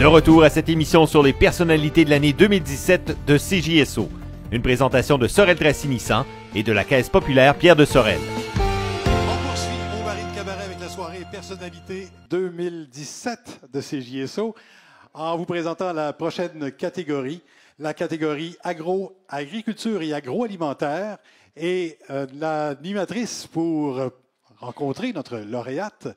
De retour à cette émission sur les personnalités de l'année 2017 de CJSO. Une présentation de Sorel-Tracy-Nissan et de la Caisse populaire Pierre de Sorel. On poursuit au Baril de Cabaret avec la soirée personnalité 2017 de CJSO en vous présentant la prochaine catégorie, la catégorie agriculture et agroalimentaire. Et l'animatrice pour rencontrer notre lauréate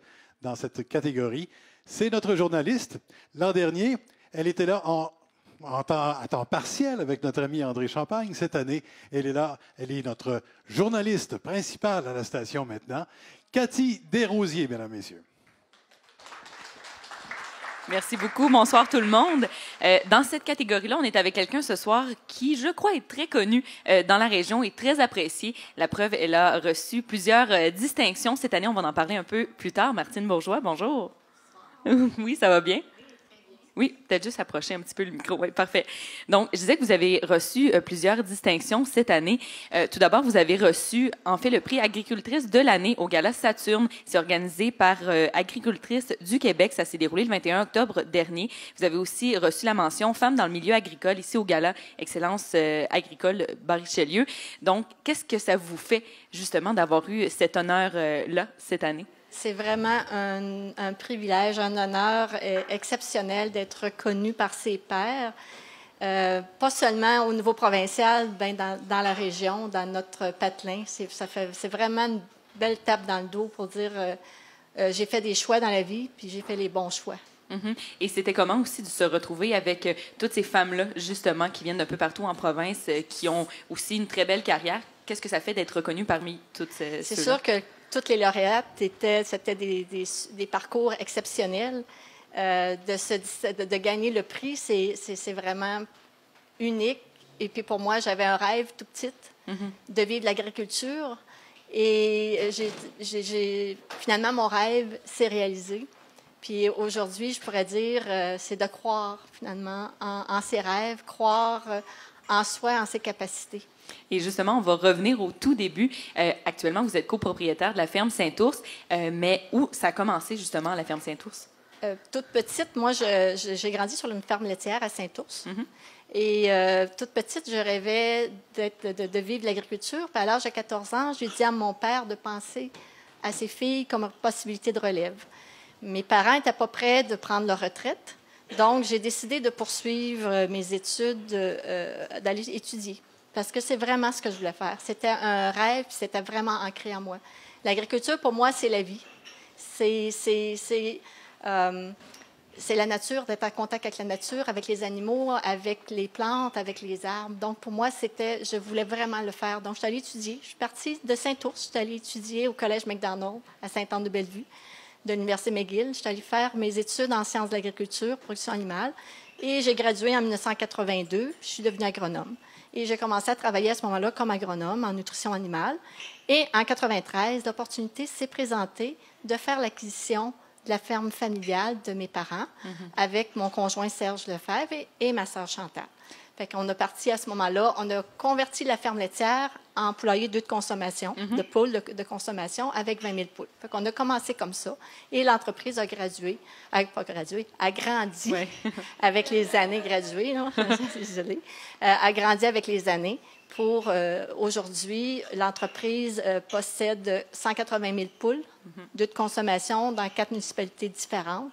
dans cette catégorie, c'est notre journaliste. L'an dernier, elle était là à temps partiel avec notre ami André Champagne. Cette année, elle est là. Elle est notre journaliste principale à la station maintenant. Cathy Desrosiers, mesdames, messieurs. Merci beaucoup. Bonsoir tout le monde. Dans cette catégorie-là, on est avec quelqu'un ce soir qui, je crois, est très connu dans la région et très apprécié. La preuve, elle a reçu plusieurs distinctions cette année. On va en parler un peu plus tard. Martine Bourgeois, bonjour. Oui, ça va bien? Oui, peut-être juste approcher un petit peu le micro. Oui, parfait. Donc, je disais que vous avez reçu plusieurs distinctions cette année. Tout d'abord, vous avez reçu, en fait, le prix Agricultrice de l'année au Gala Saturne. C'est organisé par Agricultrices du Québec. Ça s'est déroulé le 21 octobre dernier. Vous avez aussi reçu la mention Femmes dans le milieu agricole ici au Gala Excellence agricole Bar-Richelieu. Donc, qu'est-ce que ça vous fait, justement, d'avoir eu cet honneur-là cette année? C'est vraiment un privilège, un honneur exceptionnel d'être reconnu par ses pairs, pas seulement au niveau provincial, ben dans la région, dans notre patelin. C'est vraiment une belle tape dans le dos pour dire j'ai fait des choix dans la vie, puis j'ai fait les bons choix. Mm-hmm. Et c'était comment aussi de se retrouver avec toutes ces femmes-là, justement, qui viennent d'un peu partout en province, qui ont aussi une très belle carrière? Qu'est-ce que ça fait d'être reconnue parmi toutes ces C'est sûr que toutes les lauréates, c'était des parcours exceptionnels. De gagner le prix, c'est vraiment unique. Et puis pour moi, j'avais un rêve tout petit de vivre de l'agriculture. Et finalement, mon rêve s'est réalisé. Puis aujourd'hui, je pourrais dire, c'est de croire finalement en ses rêves, croire en soi, en ses capacités. Et justement, on va revenir au tout début. Actuellement, vous êtes copropriétaire de la ferme Saint-Ours, mais où ça a commencé justement, la ferme Saint-Ours? Toute petite, moi, j'ai grandi sur une ferme laitière à Saint-Ours. Et toute petite, je rêvais de vivre de l'agriculture. Puis à l'âge de 14 ans, j'ai dit à mon père de penser à ses filles comme possibilité de relève. Mes parents n'étaient pas prêts de prendre leur retraite. Donc, j'ai décidé de poursuivre mes études, d'aller étudier. Parce que c'est vraiment ce que je voulais faire. C'était un rêve, puis c'était vraiment ancré en moi. L'agriculture, pour moi, c'est la vie. C'est la nature, d'être en contact avec la nature, avec les animaux, avec les plantes, avec les arbres. Donc, pour moi, je voulais vraiment le faire. Donc, je suis allée étudier. Je suis partie de Saint-Ours. Je suis allée étudier au Collège McDonald à Sainte-Anne-de-Bellevue, de l'Université McGill. Je suis allée faire mes études en sciences de l'agriculture, production animale. Et j'ai gradué en 1982. Je suis devenue agronome. Et j'ai commencé à travailler à ce moment-là comme agronome en nutrition animale. Et en 1993, l'opportunité s'est présentée de faire l'acquisition de la ferme familiale de mes parents avec mon conjoint Serge Lefebvre et ma sœur Chantal. Fait qu'on a parti à ce moment-là, on a converti la ferme laitière en poulailler d'œufs de consommation, de poules de consommation avec 20 000 poules. Fait qu'on a commencé comme ça. Et l'entreprise a a grandi avec les années graduées, désolée, a grandi avec les années. Pour aujourd'hui, l'entreprise possède 180 000 poules d'œufs de consommation dans 4 municipalités différentes.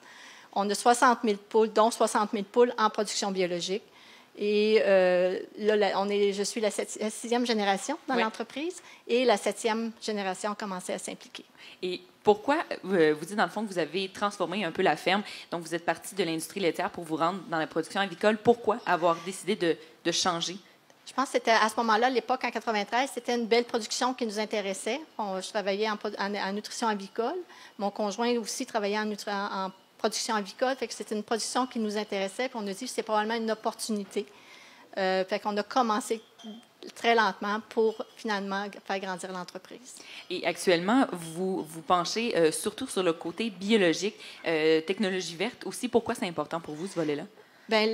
On a 60 000 poules, dont 60 000 poules en production biologique. Et là, je suis la 6e génération dans l'entreprise et la 7e génération a commencé à s'impliquer. Et pourquoi, vous dites dans le fond que vous avez transformé un peu la ferme, donc vous êtes parti de l'industrie laitière pour vous rendre dans la production avicole. Pourquoi avoir décidé de changer? Je pense que c'était à ce moment-là, à l'époque, en 1993, c'était une belle production qui nous intéressait. Je travaillais en nutrition avicole. Mon conjoint aussi travaillait en production avicole, fait que c'était une production qui nous intéressait, puis on a dit que c'était probablement une opportunité. Fait qu'on a commencé très lentement pour finalement faire grandir l'entreprise. Et actuellement, vous penchez surtout sur le côté biologique, technologie verte aussi. Pourquoi c'est important pour vous, ce volet-là? Bien,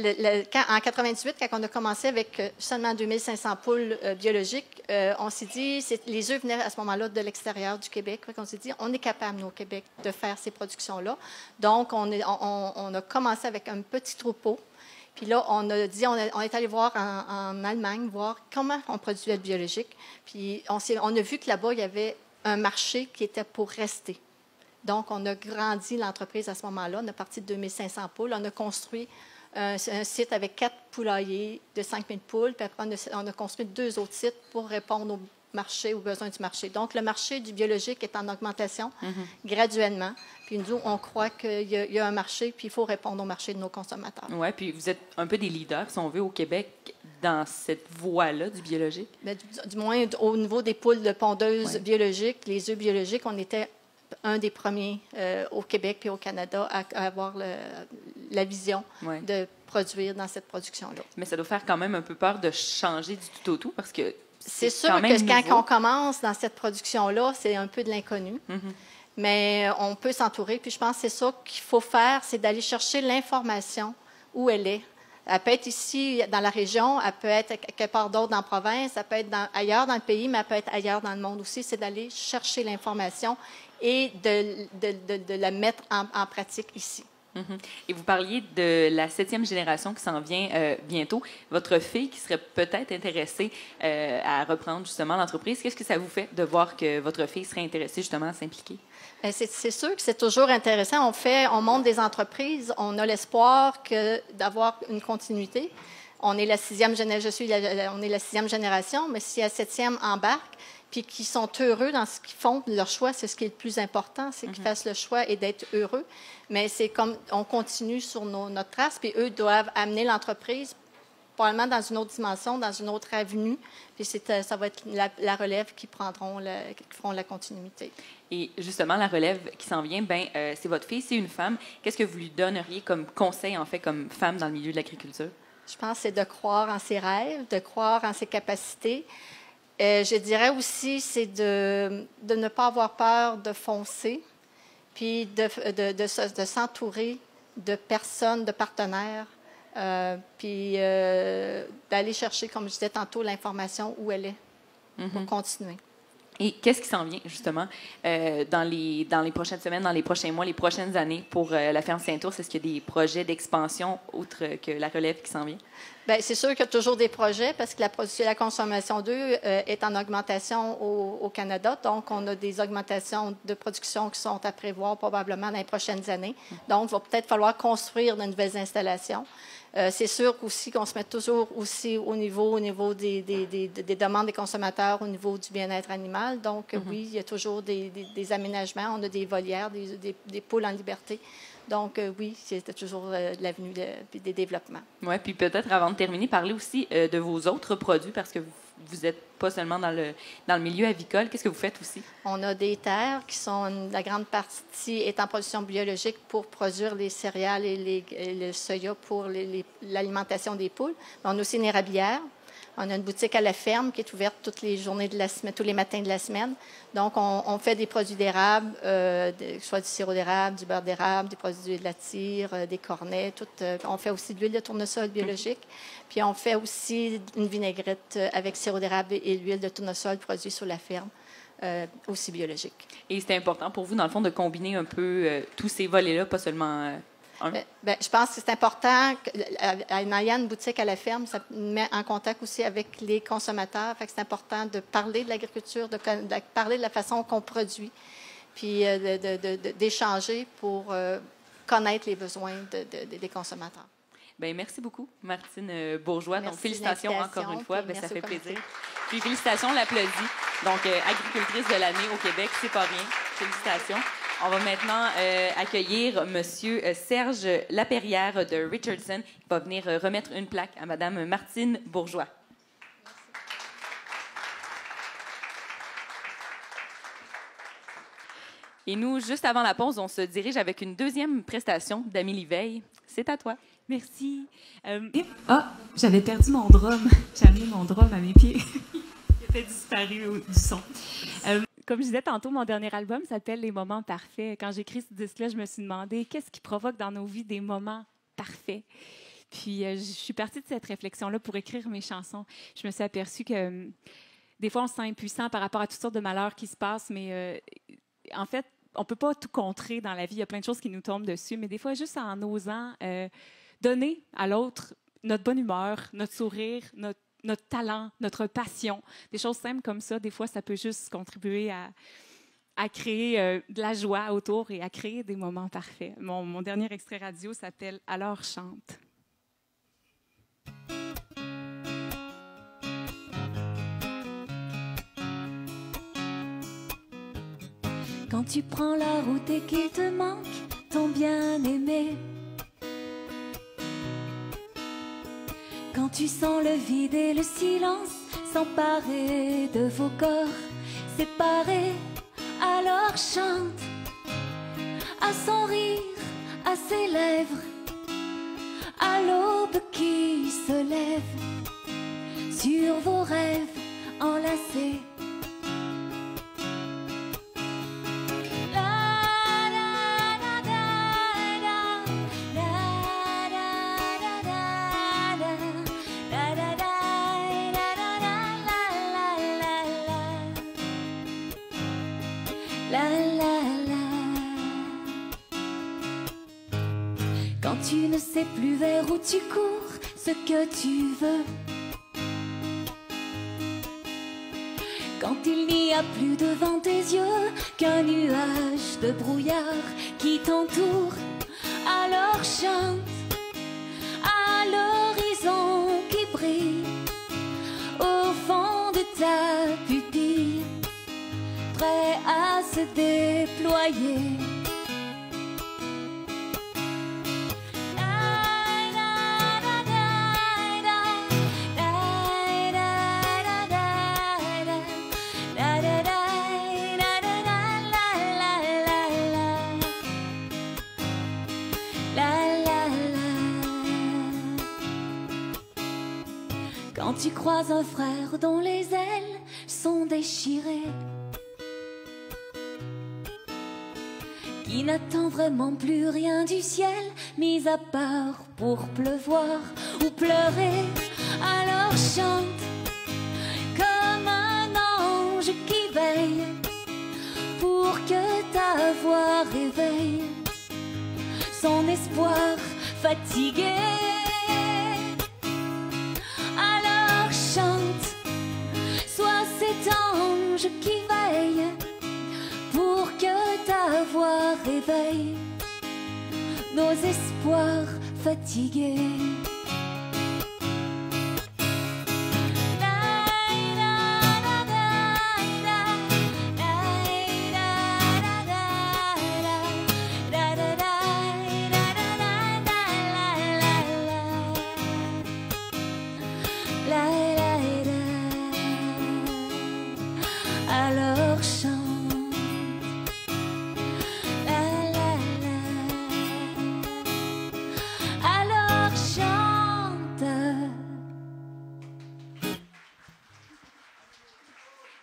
en 98, quand on a commencé avec seulement 2500 poules biologiques, on s'est dit, les œufs venaient à ce moment-là de l'extérieur du Québec. On s'est dit, on est capable, nous, au Québec, de faire ces productions-là. Donc, on a commencé avec un petit troupeau. Puis là, on est allé voir en Allemagne, voir comment on produisait le biologique. Puis on a vu que là-bas, il y avait un marché qui était pour rester. Donc, on a grandi l'entreprise à ce moment-là. On a parti de 2500 poules. On a construit un site avec 4 poulaillers de 5000 poules. Puis après, on a construit 2 autres sites pour répondre au marché, aux besoins du marché. Donc, le marché du biologique est en augmentation graduellement. Puis nous, on croit qu'il y a un marché, puis il faut répondre au marché de nos consommateurs. Oui, puis vous êtes un peu des leaders, si on veut, au Québec, dans cette voie-là du biologique. Bien, du moins, au niveau des poules de pondeuses biologiques, les œufs biologiques, on était un des premiers au Québec et au Canada à avoir la vision de produire dans cette production-là. Mais ça doit faire quand même un peu peur de changer du tout au tout, parce que c'est sûr que quand on commence dans cette production-là, c'est un peu de l'inconnu. Mais on peut s'entourer. Puis je pense que c'est ça qu'il faut faire, c'est d'aller chercher l'information où elle est. Elle peut être ici dans la région, elle peut être quelque part d'autre dans la province, elle peut être ailleurs dans le pays, mais elle peut être ailleurs dans le monde aussi. C'est d'aller chercher l'information et de la mettre en pratique ici. Et vous parliez de la 7e génération qui s'en vient bientôt. Votre fille qui serait peut-être intéressée à reprendre justement l'entreprise, qu'est-ce que ça vous fait de voir que votre fille serait intéressée justement à s'impliquer? C'est sûr que c'est toujours intéressant. On monte des entreprises, on a l'espoir d'avoir une continuité. On est la 6e génération, mais si la 7e embarque, puis qui sont heureux dans ce qu'ils font, leur choix, c'est ce qui est le plus important, c'est qu'ils fassent le choix et d'être heureux. Mais c'est comme on continue sur notre trace, puis eux doivent amener l'entreprise probablement dans une autre dimension, dans une autre avenue, puis ça va être la relève qui feront la continuité. Et justement, la relève qui s'en vient, c'est votre fille, c'est une femme. Qu'est-ce que vous lui donneriez comme conseil, en fait, comme femme dans le milieu de l'agriculture? Je pense que c'est de croire en ses rêves, de croire en ses capacités. Je dirais aussi, c'est de ne pas avoir peur de foncer, puis de s'entourer de personnes, de partenaires, puis d'aller chercher, comme je disais tantôt, l'information où elle est pour continuer. Et qu'est-ce qui s'en vient, justement, dans les prochaines semaines, dans les prochains mois, les prochaines années pour la ferme Saint-Ours? Est-ce qu'il y a des projets d'expansion autres que la relève qui s'en vient? Bien, c'est sûr qu'il y a toujours des projets parce que la consommation d'œufs est en augmentation au Canada. Donc, on a des augmentations de production qui sont à prévoir probablement dans les prochaines années. Donc, il va peut-être falloir construire de nouvelles installations. C'est sûr aussi qu'on se met toujours aussi au niveau des demandes des consommateurs, au niveau du bien-être animal. Donc, oui, il y a toujours des aménagements. On a des volières, des poules en liberté. Donc, oui, c'est toujours l'avenue des développements. Oui, puis peut-être, avant de terminer, parler aussi de vos autres produits, parce que vous n'êtes pas seulement dans le milieu avicole. Qu'est-ce que vous faites aussi? On a des terres qui sont, la grande partie est en production biologique pour produire les céréales et le soya pour l'alimentation des poules. Mais on a aussi une érablière. On a une boutique à la ferme qui est ouverte toutes les journées de la semaine, tous les matins de la semaine. Donc, on fait des produits d'érable, soit du sirop d'érable, du beurre d'érable, des produits de la tire, des cornets. On fait aussi de l'huile de tournesol biologique. Puis, on fait aussi une vinaigrette avec sirop d'érable et l'huile de tournesol produit sur la ferme, aussi biologique. Et c'était important pour vous, dans le fond, de combiner un peu tous ces volets-là, pas seulement... je pense que c'est important qu'en ayant une boutique à la ferme, ça met en contact aussi avec les consommateurs. Fait que c'est important de parler de l'agriculture, de parler de la façon qu'on produit, puis d'échanger pour connaître les besoins des consommateurs. Bien, merci beaucoup, Martine Bourgeois. Donc, félicitations encore une fois. Ça fait plaisir. Puis, félicitations, on l'applaudit. Donc, agricultrice de l'année au Québec, c'est pas rien. Félicitations. On va maintenant accueillir M. Serge Laperrière de Richardson, qui va venir remettre une plaque à Mme Martine Bourgeois. Et nous, juste avant la pause, on se dirige avec une deuxième prestation d'Amélie Veil. C'est à toi. Merci. J'avais perdu mon drum. J'ai amené mon drum à mes pieds. Il a fait disparaître du son. Comme je disais tantôt, mon dernier album s'appelle « Les moments parfaits ». Quand j'ai écrit ce disque-là, je me suis demandé qu'est-ce qui provoque dans nos vies des moments parfaits. Puis je suis partie de cette réflexion-là pour écrire mes chansons. Je me suis aperçue que des fois, on se sent impuissant par rapport à toutes sortes de malheurs qui se passent, mais en fait, on ne peut pas tout contrer dans la vie. Il y a plein de choses qui nous tombent dessus, mais des fois, juste en osant donner à l'autre notre bonne humeur, notre sourire, notre talent, notre passion, des choses simples comme ça, des fois, ça peut juste contribuer à créer de la joie autour et à créer des moments parfaits. Mon dernier extrait radio s'appelle « Alors chante ». Quand tu prends la route et qu'il te manque ton bien-aimé, quand tu sens le vide et le silence s'emparer de vos corps séparés, alors chante à son rire, à ses lèvres, à l'aube qui se lève sur vos rêves enlacés. Quand tu ne sais plus vers où tu cours, ce que tu veux. Quand il n'y a plus devant tes yeux qu'un nuage de brouillard qui t'entoure, alors chante à l'horizon qui brille au fond de ta pupille, prêt à se déployer. Quand tu croises un frère dont les ailes sont déchirées, qui n'attend vraiment plus rien du ciel, mis à part pour pleuvoir ou pleurer, alors chante comme un ange qui veille pour que ta voix réveille son espoir fatigué. Alors chante, sois cet ange qui veille pour que ta voix réveille nos espoirs fatigués. Alors chante, alors chante.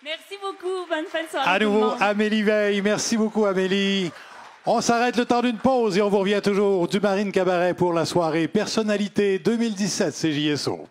Merci beaucoup, bonne fin de soirée. À nouveau, Amélie Veil. Merci beaucoup, Amélie. On s'arrête le temps d'une pause et on vous revient toujours du Marine Cabaret pour la soirée Personnalité 2017 CJSO.